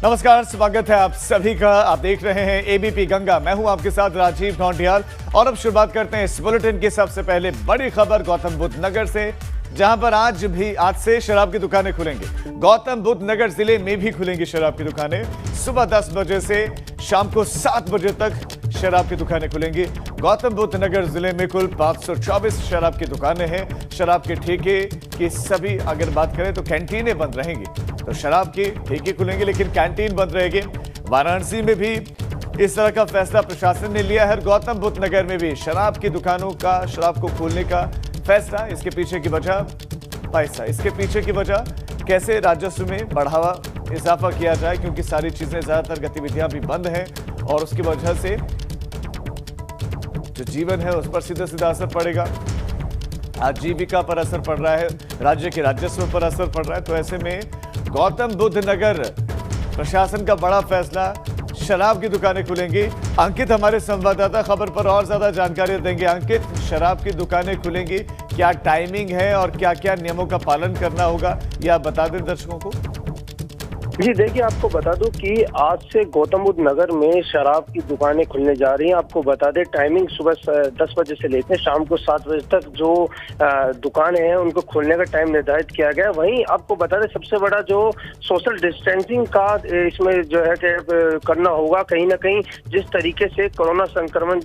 नमस्कार, स्वागत है आप सभी का। आप देख रहे हैं एबीपी गंगा। मैं हूं आपके साथ राजीव ढोंडियाल और अब शुरुआत करते हैं इस बुलेटिन की सबसे पहले बड़ी खबर गौतम बुद्ध नगर से, जहां पर आज से शराब की दुकानें खुलेंगी। गौतम बुद्ध नगर जिले में भी खुलेंगी शराब की दुकानें। सुबह 10 बजे से शाम को 7 बजे तक शराब की दुकानें खुलेंगी। गौतम बुद्ध नगर जिले में कुल 524 शराब की दुकानें हैं। शराब के ठेके की सभी अगर बात करें तो कैंटीनें बंद रहेंगी, तो शराब की ठेके खुलेंगे लेकिन कैंटीन बंद रहेगी। वाराणसी में भी इस तरह का फैसला प्रशासन ने लिया है। गौतम बुद्ध नगर में भी शराब की दुकानों का, शराब को खोलने का फैसला। इसके पीछे की वजह पैसा, इसके पीछे की वजह कैसे राजस्व में बढ़ावा इजाफा किया जाए, क्योंकि सारी चीजें, ज्यादातर गतिविधियां भी बंद हैं और उसकी वजह से जो जीवन है उस पर सीधा सीधा असर पड़ेगा। आजीविका पर असर पड़ रहा है, राज्य के राजस्व पर असर पड़ रहा है। तो ऐसे में गौतम बुद्ध नगर प्रशासन का बड़ा फैसला, शराब की दुकानें खुलेंगी। अंकित हमारे संवाददाता खबर पर और ज्यादा जानकारी देंगे। अंकित, शराब की दुकानें खुलेंगी, क्या टाइमिंग है और क्या क्या नियमों का पालन करना होगा, यह आप बता दें दर्शकों को। जी देखिए, आपको बता दूं कि आज से गौतम बुद्ध नगर में शराब की दुकानें खुलने जा रही हैं। आपको बता दें, टाइमिंग सुबह 10 बजे से लेकर शाम को 7 बजे तक जो दुकानें हैं उनको खोलने का टाइम निर्धारित किया गया है। वहीं आपको बता दें, सबसे बड़ा जो सोशल डिस्टेंसिंग का इसमें जो है कि करना होगा। कहीं ना कहीं जिस तरीके से कोरोना संक्रमण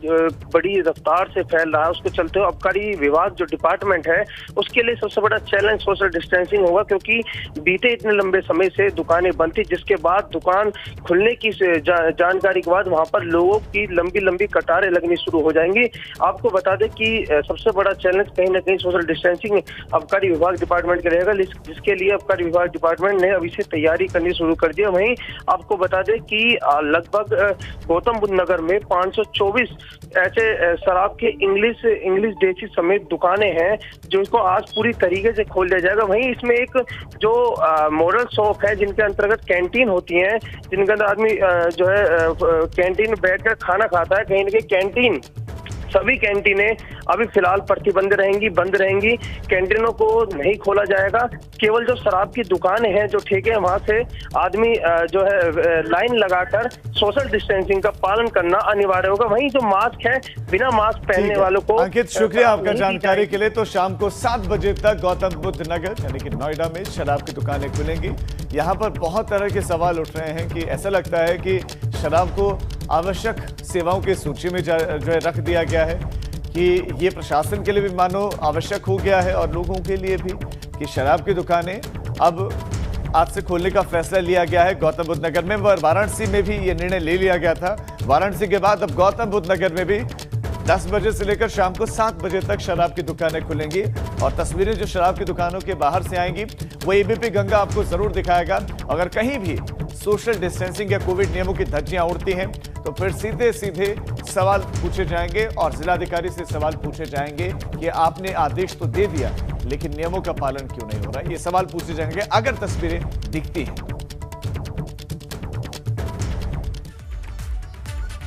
बड़ी रफ्तार से फैल रहा है, उसके चलते आबकारी विभाग जो डिपार्टमेंट है उसके लिए सबसे बड़ा चैलेंज सोशल डिस्टेंसिंग होगा, क्योंकि बीते इतने लंबे समय से दुकानें बनती, जिसके बाद दुकान खुलने की जानकारी के बाद वहां पर लोगों की लंबी लंबी कतारें लगनी शुरू हो जाएंगी। आपको बता दें कि सबसे बड़ा चैलेंज कहीं ना कहीं सोशल डिस्टेंसिंग आबकारी विभाग डिपार्टमेंट के रहेगा, जिसके लिए आबकारी विभाग डिपार्टमेंट ने अभी से तैयारी करनी शुरू कर दी है। वहीं आपको बता दें कि लगभग गौतम बुद्ध नगर में 524 ऐसे शराब के इंग्लिश देसी समेत दुकानें हैं जिनको आज पूरी तरीके से खोल दिया जाएगा। वहीं इसमें एक जो मॉडल शॉप है, जिनके अंतर्गत कैंटीन होती है, जिनके अंदर आदमी जो है कैंटीन में बैठकर खाना खाता है। कहीं ना कहीं कैंटीन, सभी कैंटीनें अभी फिलहाल प्रतिबंध रहेंगी, बंद रहेंगी। कैंटीनों को नहीं खोला जाएगा। केवल जो शराब की दुकानें हैं, जो ठेके हैं, वहां से आदमी जो है लाइन लगाकर सोशल डिस्टेंसिंग का पालन करना अनिवार्य होगा। वहीं जो मास्क है, बिना मास्क पहनने वालों को। अंकित, शुक्रिया आपका जानकारी के लिए। तो शाम को 7 बजे तक गौतम बुद्ध नगर यानी कि नोएडा में शराब की दुकानें खुलेंगी। यहाँ पर बहुत तरह के सवाल उठ रहे हैं कि ऐसा लगता है कि शराब को आवश्यक सेवाओं की सूची में जो है रख दिया गया है, कि ये प्रशासन के लिए भी मानो आवश्यक हो गया है और लोगों के लिए भी, कि शराब की दुकानें अब आज से खोलने का फैसला लिया गया है गौतम बुद्ध नगर में। वाराणसी में भी ये निर्णय ले लिया गया था। वाराणसी के बाद अब गौतम बुद्ध नगर में भी 10 बजे से लेकर शाम को 7 बजे तक शराब की दुकानें खुलेंगी और तस्वीरें जो शराब की दुकानों के बाहर से आएंगी वो एबीपी गंगा आपको जरूर दिखाएगा। अगर कहीं भी सोशल डिस्टेंसिंग या कोविड नियमों की धज्जियां उड़ती हैं तो फिर सीधे सीधे सवाल पूछे जाएंगे और जिलाधिकारी से सवाल पूछे जाएंगे कि आपने आदेश तो दे दिया लेकिन नियमों का पालन क्यों नहीं हो रहा। ये सवाल पूछे जाएंगे अगर तस्वीरें दिखती हैं।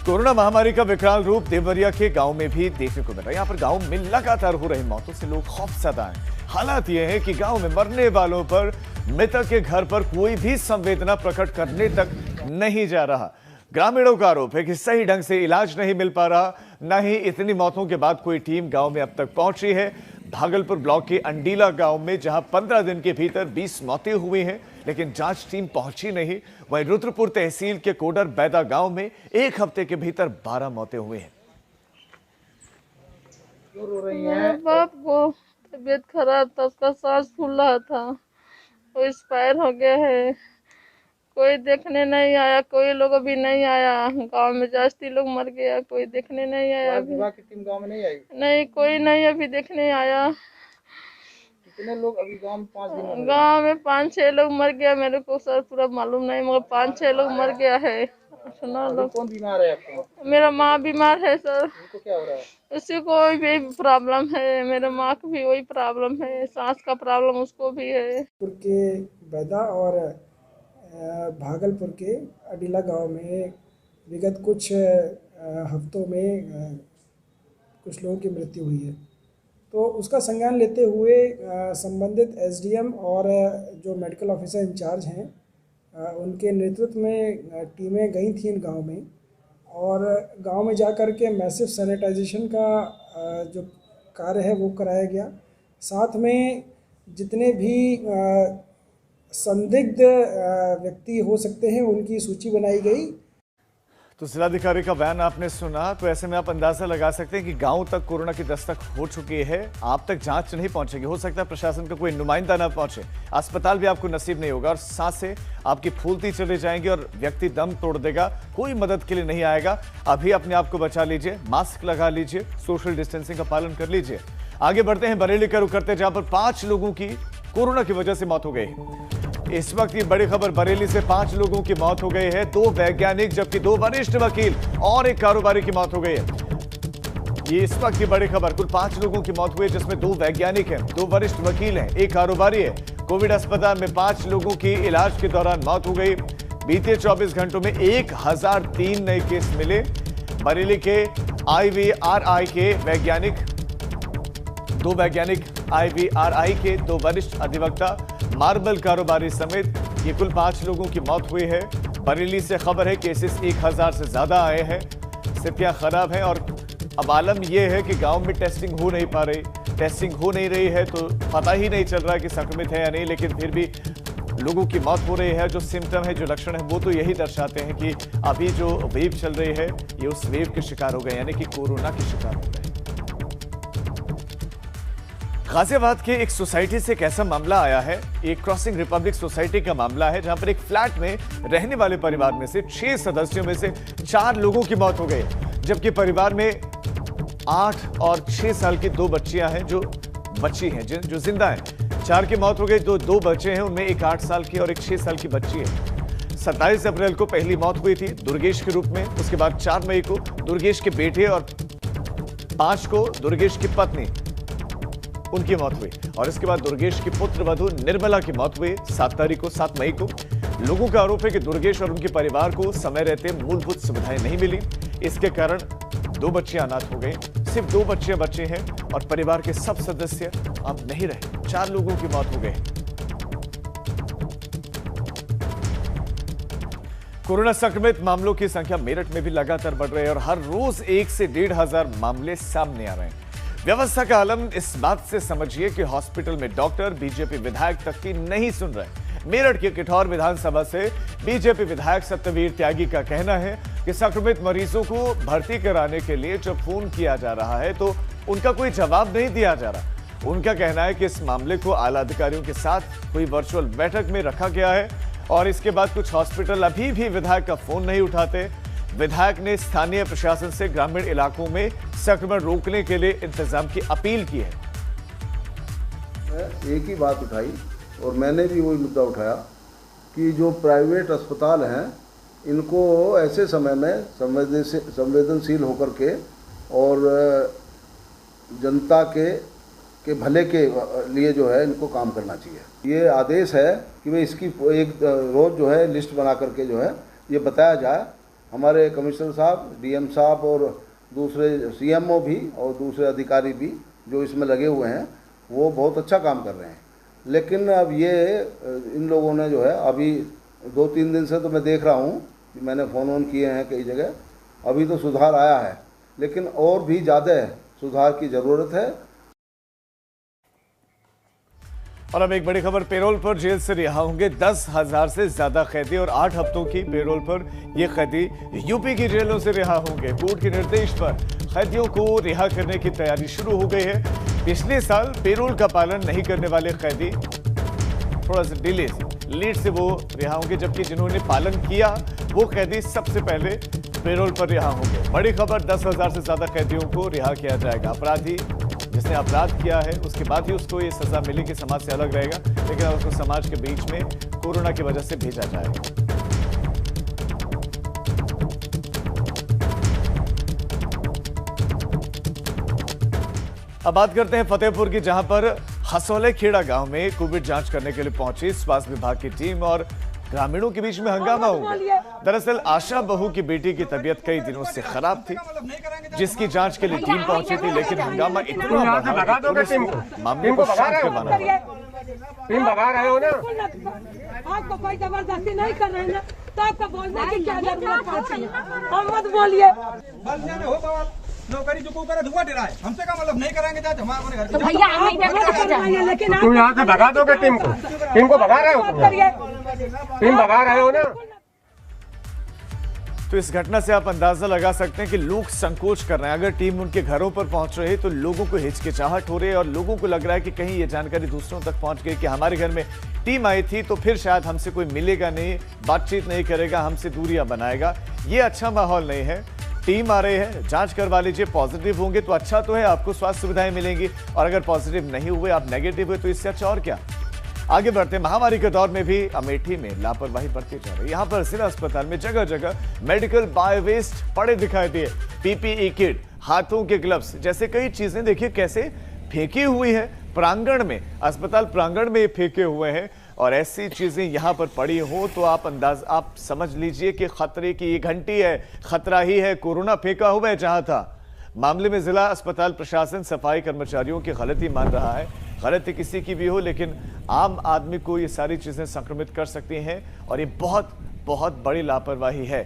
कोरोना महामारी का विकराल रूप देवरिया के गांव में भी देखने को मिल रहा है। यहाँ पर गांव में लगातार हो रही मौतों से लोग खौफजदा हैं। हालात ये है कि गांव में मरने वालों पर मृतक के घर पर कोई भी संवेदना प्रकट करने तक नहीं जा रहा। ग्रामीणों का आरोप है कि सही ढंग से इलाज नहीं मिल पा रहा, न ही इतनी मौतों के बाद कोई टीम गांव में अब तक पहुंची है। भागलपुर ब्लॉक के अंडीला गांव में जहां 15 दिन के भीतर 20 मौतें हुई हैं, लेकिन जांच टीम पहुंची नहीं। वहीं रुद्रपुर तहसील के कोडर बैदा गांव में 1 हफ्ते के भीतर 12 मौतें हुई हैं। बाप को तबीयत खराब था, उसका सांस फूल रहा था, वो एक्सपायर हो गया है। कोई देखने नहीं आया, कोई लोग अभी नहीं आया। गांव में जास्ती लोग मर गया, कोई देखने नहीं आया। अभी विभाग की टीम गांव में नहीं आई? नहीं, कोई नहीं अभी देखने आया। कितने लोग अभी गांव में? 5 दिन में गांव में 5-6 लोग मर गया। मेरे को सर पूरा मालूम नहीं, मगर 5-6 लोग मर गया है। सुना लोग। कौन बीमार है आपको? मेरा माँ बीमार है सर। उनको क्या हो रहा है? उसी को भी प्रॉब्लम है, मेरे माँ को भी वही प्रॉब्लम है, सांस का प्रॉब्लम उसको भी है। के बैदा और भागलपुर के अडीला गांव में विगत कुछ हफ्तों में कुछ लोगों की मृत्यु हुई है। तो उसका संज्ञान लेते हुए संबंधित एसडीएम और जो मेडिकल ऑफिसर इंचार्ज हैं उनके नेतृत्व में टीमें गई थी इन गांव में, और गांव में जा कर के मैसिव सैनिटाइजेशन का जो कार्य है वो कराया गया। साथ में जितने भी संदिग्ध व्यक्ति हो सकते हैं उनकी सूची बनाई गई। तो जिलाधिकारी का बयान आपने सुना, तो ऐसे में आप अंदाजा लगा सकते हैं कि गांव तक कोरोना की दस्तक हो चुकी है। आप तक जांच नहीं पहुंचेगी, हो सकता है प्रशासन का कोई नुमाइंदा ना पहुंचे, अस्पताल भी आपको नसीब नहीं होगा और सांसें आपकी फूलती चली जाएंगी और व्यक्ति दम तोड़ देगा, कोई मदद के लिए नहीं आएगा। अभी अपने आप को बचा लीजिए, मास्क लगा लीजिए, सोशल डिस्टेंसिंग का पालन कर लीजिए। आगे बढ़ते हैं, बरेली का रुख करते हैं, जहां पर 5 लोगों की कोरोना की वजह से मौत हो गई। इस वक्त ये बड़ी खबर, बरेली से 5 लोगों की मौत हो गई है, 2 वैज्ञानिक जबकि 2 वरिष्ठ वकील और एक कारोबारी की मौत हो गई है। ये इस वक्त की बड़ी खबर, कुल 5 लोगों की मौत हुई है, जिसमें 2 वैज्ञानिक हैं, 2 वरिष्ठ वकील हैं, एक कारोबारी है। कोविड अस्पताल में 5 लोगों की इलाज के दौरान मौत हो गई। बीते 24 घंटों में 1003 नए केस मिले। बरेली के IVRI के वैज्ञानिक, 2 वैज्ञानिक IVRI के 2 वरिष्ठ अधिवक्ता, मार्बल कारोबारी समेत ये कुल 5 लोगों की मौत हुई है। बरेली से खबर है केसेस 1000 से ज्यादा आए हैं, स्थितियां खराब हैं और अब आलम यह है कि गांव में टेस्टिंग हो नहीं पा रही। टेस्टिंग हो नहीं रही है तो पता ही नहीं चल रहा है कि संक्रमित है या नहीं, लेकिन फिर भी लोगों की मौत हो रही है। जो सिम्टम है, जो लक्षण है, वो तो यही दर्शाते हैं कि अभी जो वेव चल रही है ये उस वेव के शिकार हो गए, यानी कि कोरोना के शिकार हो गए। गाजियाबाद के एक सोसाइटी से एक ऐसा मामला आया है, एक क्रॉसिंग रिपब्लिक सोसाइटी का मामला है, जहां पर एक फ्लैट में रहने वाले परिवार में से 6 सदस्यों में से 4 लोगों की मौत हो गई, जबकि परिवार में 8 और 6 साल की 2 बच्चियां हैं जो बच्ची हैं, जो जिंदा हैं। 4 की मौत हो गई, 2 बच्चे हैं, उनमें एक 8 साल की और एक 6 साल की बच्ची है। 27 अप्रैल को पहली मौत हुई थी दुर्गेश के रूप में, उसके बाद 4 मई को दुर्गेश के बेटे और 5 को दुर्गेश की पत्नी, उनकी मौत हुई और इसके बाद दुर्गेश की पुत्र वधू निर्मला की मौत हुई 7 मई को। लोगों का आरोप है कि दुर्गेश और उनके परिवार को समय रहते मूलभूत सुविधाएं नहीं मिली, इसके कारण 2 बच्चियां अनाथ हो गई। सिर्फ 2 बच्चियां बचे हैं और परिवार के सब सदस्य अब नहीं रहे। 4 लोगों की मौत हो गई। कोरोना संक्रमित मामलों की संख्या मेरठ में भी लगातार बढ़ रही है और हर रोज 1 से 1,500 मामले सामने आ रहे हैं। व्यवस्था का आलम इस बात से समझिए कि हॉस्पिटल में डॉक्टर बीजेपी विधायक तक की नहीं सुन रहे। मेरठ के किठौर विधानसभा से बीजेपी विधायक सत्यवीर त्यागी का कहना है कि संक्रमित मरीजों को भर्ती कराने के लिए जब फोन किया जा रहा है तो उनका कोई जवाब नहीं दिया जा रहा। उनका कहना है कि इस मामले को आला अधिकारियों के साथ कोई वर्चुअल बैठक में रखा गया है और इसके बाद कुछ हॉस्पिटल अभी भी विधायक का फोन नहीं उठाते। विधायक ने स्थानीय प्रशासन से ग्रामीण इलाकों में संक्रमण रोकने के लिए इंतजाम की अपील की है। एक ही बात उठाई और मैंने भी वही मुद्दा उठाया कि जो प्राइवेट अस्पताल हैं इनको ऐसे समय में संवेदनशील होकर के और जनता के भले के लिए जो है इनको काम करना चाहिए। ये आदेश है कि भाई इसकी एक रोज़ जो है लिस्ट बना करके जो है ये बताया जाए। हमारे कमिश्नर साहब, डीएम साहब और दूसरे सीएमओ भी और दूसरे अधिकारी भी जो इसमें लगे हुए हैं वो बहुत अच्छा काम कर रहे हैं। लेकिन अब ये इन लोगों ने जो है अभी 2-3 दिन से तो मैं देख रहा हूँ कि मैंने फ़ोन किए हैं कई जगह, अभी तो सुधार आया है लेकिन और भी ज़्यादा सुधार की ज़रूरत है। और अब एक बड़ी खबर, पेरोल पर जेल से रिहा होंगे 10,000 से ज्यादा कैदी और 8 हफ्तों की पेरोल पर ये कैदी यूपी की जेलों से रिहा होंगे। कोर्ट के निर्देश पर कैदियों को रिहा करने की तैयारी शुरू हो गई है। पिछले साल पेरोल का पालन नहीं करने वाले कैदी थोड़ा सा डिले लेट से वो रिहा होंगे, जबकि जिन्होंने पालन किया वो कैदी सबसे पहले पेरोल पर रिहा होंगे। बड़ी खबर, 10,000 से ज्यादा कैदियों को रिहा किया जाएगा। अपराधी जिसने अपराध किया है उसके बाद ही उसको ये सजा मिलेगी, समाज से अलग रहेगा, लेकिन अब उसको समाज के बीच में कोरोना की वजह से भेजा जाएगा। अब बात करते हैं फतेहपुर की, जहां पर हसौले खेड़ा गांव में कोविड जांच करने के लिए पहुंची स्वास्थ्य विभाग की टीम और ग्रामीणों के बीच में हंगामा हो गया। दरअसल आशा बहू की बेटी की तबीयत कई दिनों से खराब थी, जिसकी जांच के लिए टीम पहुंची थी, लेकिन हंगामा इतना बढ़ा पुलिस को मामले को शांत करवाना पड़ा। तुम भगा रहे हो ना। आपको कोई जबरदस्ती नहीं कर रहे हैं तो आपको बोलने की क्या जरूरत पड़ती है? हम मत बोलिए। नौकरी जो करे धुआं डराए हमसे का मतलब नहीं कराएंगे चाहे हम अपने घर तो भैया लेकिन तुम यहाँ से भगा दोगे टीम को भगा रहे हो, तुम भगा रहे हो ना। तो इस घटना से आप अंदाजा लगा सकते हैं कि लोग संकोच कर रहे हैं। अगर टीम उनके घरों पर पहुंच रही है तो लोगों को हिचकिचाहट हो रही है और लोगों को लग रहा है कि कहीं ये जानकारी दूसरों तक पहुंच गई कि हमारे घर में टीम आई थी तो फिर शायद हमसे कोई मिलेगा नहीं, बातचीत नहीं करेगा, हमसे दूरियां बनाएगा। ये अच्छा माहौल नहीं है। टीम आ रही है, जांच करवा लीजिए, पॉजिटिव होंगे तो अच्छा तो है, आपको स्वास्थ्य सुविधाएं मिलेंगी, और अगर पॉजिटिव नहीं हुए, आप नेगेटिव हुए, तो इससे अच्छा और क्या। आगे बढ़ते हैं। महामारी के दौर में भी अमेठी में लापरवाही बढ़ती जा रही है। यहाँ पर जिला अस्पताल में जगह जगह मेडिकल बायो वेस्ट पड़े दिखाई दिए। पीपीई किट, हाथों के ग्लव्स जैसे कई चीजें देखिए कैसे फेंकी हुई है प्रांगण में, अस्पताल प्रांगण में फेंके हुए हैं। और ऐसी चीजें यहाँ पर पड़ी हो तो आप समझ लीजिए कि खतरे की ये घंटी है, खतरा ही है, कोरोना फेंका हुआ है जहां था। मामले में जिला अस्पताल प्रशासन सफाई कर्मचारियों की गलती मान रहा है। गलती किसी की भी हो, लेकिन आम आदमी को ये सारी चीजें संक्रमित कर सकती हैं और ये बहुत बहुत बड़ी लापरवाही है।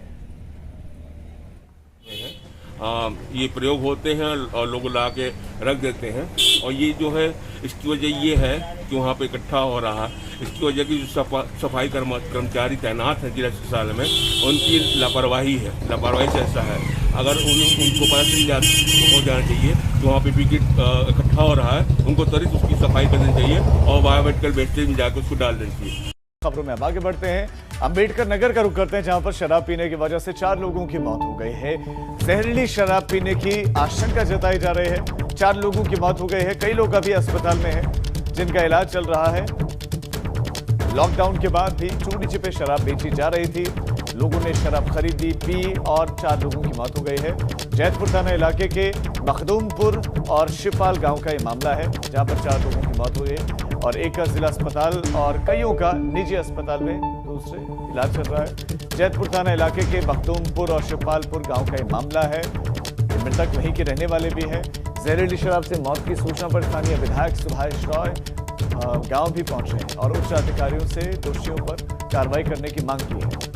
ये प्रयोग होते हैं और लोग ला के रख देते हैं, और ये जो है इसकी वजह ये है कि वहाँ पे इकट्ठा हो रहा है। इसकी वजह की जो सफाई कर्मचारी तैनात हैं जिला अस्पताल में, उनकी लापरवाही है। लापरवाही से ऐसा है, अगर उनको पता चल हो जाना चाहिए कि वहाँ पे विकेट इकट्ठा हो रहा है, उनको त्वरित उसकी सफाई करनी चाहिए और बायोमेडिकल वेस्टेज में जाकर उसको डाल देनी चाहिए। खबरों में अब आगे बढ़ते हैं। अंबेडकर नगर का रुख करते हैं, जहां पर शराब पीने की वजह से 4 लोगों की मौत हो गई है। जहरीली शराब पीने की आशंका जताई जा रही है। 4 लोगों की मौत हो गई है। कई लोग अभी अस्पताल में हैं जिनका इलाज चल रहा है। लॉकडाउन के बाद भी चोरी छिपे शराब बेची जा रही थी। लोगों ने शराब खरीदी, पी और 4 लोगों की मौत हो गई है। जैतपुर थाना इलाके के मखदूमपुर और शिपाल गांव का ये मामला है, जहां पर 4 लोगों की मौत हुई है और एक का जिला अस्पताल और कईयों का निजी अस्पताल में दूसरे इलाज चल रहा है। जैतपुर थाना इलाके के मखदूमपुर और शिपालपुर गांव का ये मामला है। मृतक वहीं के रहने वाले भी हैं। जहरीली शराब से मौत की सूचना पर स्थानीय विधायक सुभाष रॉय गांव भी पहुंचे हैं और उच्च अधिकारियों से दोषियों पर कार्रवाई करने की मांग की है।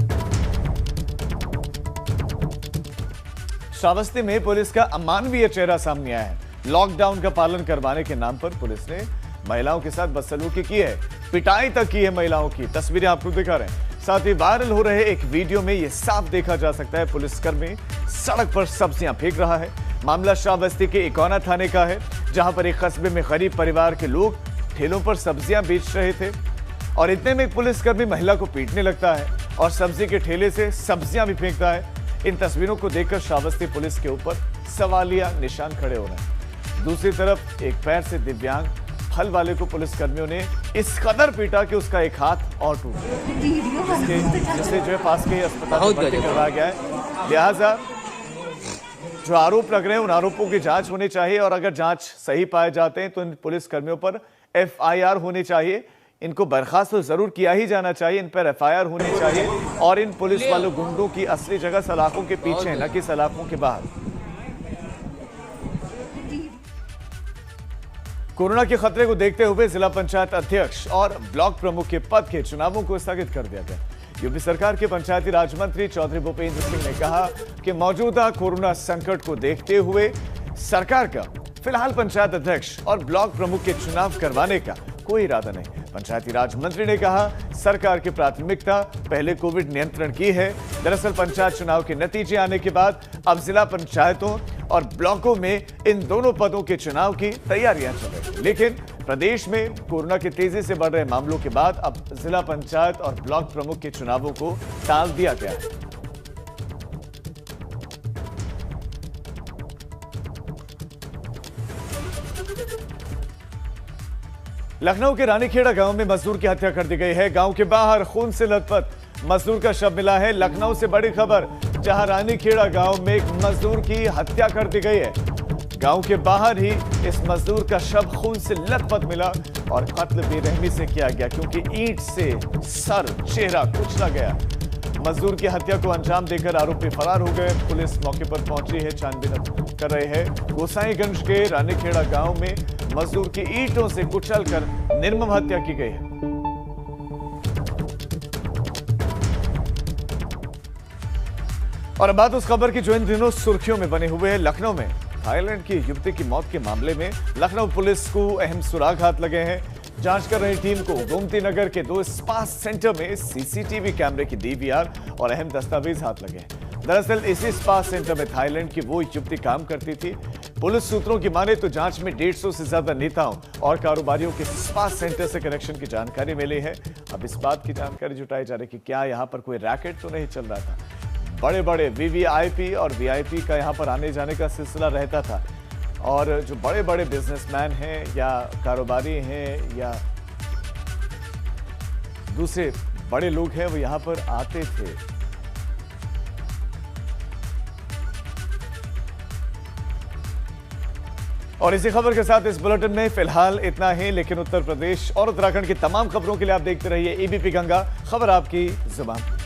श्रावस्ती में पुलिस का अमानवीय चेहरा सामने आया है। लॉकडाउन का पालन करवाने के नाम पर पुलिस ने महिलाओं के साथ बदसलूकी की है, पिटाई तक की है महिलाओं की। तस्वीरें आपको दिखा रहे हैं। साथ ही वायरल हो रहे एक वीडियो में यह साफ देखा जा सकता है पुलिसकर्मी सड़क पर सब्जियां फेंक रहा है। मामला श्रावस्ती के इकोना थाने का है, जहां पर एक कस्बे में गरीब परिवार के लोग ठेलों पर सब्जियां बेच रहे थे और इतने में एक पुलिसकर्मी महिला को पीटने लगता है और सब्जी के ठेले से सब्जियां भी फेंकता है। इन तस्वीरों को देखकर श्रावस्ती पुलिस के ऊपर सवालिया निशान खड़े हो रहे हैं। दूसरी तरफ एक पैर से दिव्यांग फल वाले को पुलिसकर्मियों ने इस कदर पीटा कि उसका एक हाथ और टूट गया, जिसे जो है पास के अस्पताल में भर्ती करवाया गया है। लिहाजा जो आरोप लग रहे हैं उन आरोपों की जांच होनी चाहिए और अगर जांच सही पाए जाते हैं तो इन पुलिसकर्मियों पर FIR होनी चाहिए। इनको बर्खास्त तो जरूर किया ही जाना चाहिए, इन पर FIR होनी चाहिए और इन पुलिस वालों गुंडों की असली जगह सलाखों के पीछे, न कि सलाखों के बाहर। कोरोना के खतरे को देखते हुए जिला पंचायत अध्यक्ष और ब्लॉक प्रमुख के पद के चुनावों को स्थगित कर दिया गया। यूपी सरकार के पंचायती राज मंत्री चौधरी भूपेंद्र सिंह ने कहा कि मौजूदा कोरोना संकट को देखते हुए सरकार का फिलहाल पंचायत अध्यक्ष और ब्लॉक प्रमुख के चुनाव करवाने का कोई इरादा नहीं। पंचायती राज मंत्री ने कहा सरकार की प्राथमिकता पहले कोविड नियंत्रण की है। दरअसल पंचायत चुनाव के नतीजे आने के बाद अब जिला पंचायतों और ब्लॉकों में इन दोनों पदों के चुनाव की तैयारियां चल रही, लेकिन प्रदेश में कोरोना के तेजी से बढ़ रहे मामलों के बाद अब जिला पंचायत और ब्लॉक प्रमुख के चुनावों को टाल दिया गया है। लखनऊ के रानीखेड़ा गांव में मजदूर की हत्या कर दी गई है। गांव के बाहर खून से लथपथ मजदूर का शव मिला है। लखनऊ से बड़ी खबर, जहां रानीखेड़ा गांव में एक मजदूर की हत्या कर दी गई है। गांव के बाहर ही इस मजदूर का शव खून से लथपथ मिला और कत्ल बेरहमी से किया गया, क्योंकि ईंट से सर चेहरा कुचला गया। मजदूर की हत्या को अंजाम देकर आरोपी फरार हो गए। पुलिस मौके पर पहुंची है, छानबीन कर रहे हैं। गोसाईगंज के रानीखेड़ा गांव में मजदूर की ईंटों से कुचलकर निर्मम हत्या की गई है। और अब बात उस खबर की जो इन दिनों सुर्खियों में बने हुए है। लखनऊ में थाईलैंड की युवती की मौत के मामले में लखनऊ पुलिस को अहम सुराग हाथ लगे हैं। जांच कर रही टीम को गोमती नगर के 2 स्पा सेंटर में सीसीटीवी कैमरे की डीवीआर और अहम दस्तावेज हाथ लगे हैं। दरअसल इसी स्पा सेंटर में थाईलैंड की वो युवती काम करती थी। पुलिस सूत्रों की माने तो जांच में 150 से ज्यादा नेताओं और कारोबारियों के स्पा सेंटर से कनेक्शन की जानकारी मिली है। अब इस बात की जानकारी जुटाई जा रही है कि क्या यहाँ पर कोई रैकेट तो नहीं चल रहा था। बड़े बड़े वीवीआईपी और वीआईपी का यहाँ पर आने जाने का सिलसिला रहता था और जो बड़े बड़े बिजनेसमैन हैं या कारोबारी हैं या दूसरे बड़े लोग हैं वो यहाँ पर आते थे। और इसी खबर के साथ इस बुलेटिन में फिलहाल इतना ही, लेकिन उत्तर प्रदेश और उत्तराखंड की तमाम खबरों के लिए आप देखते रहिए एबीपी गंगा, खबर आपकी जुबान।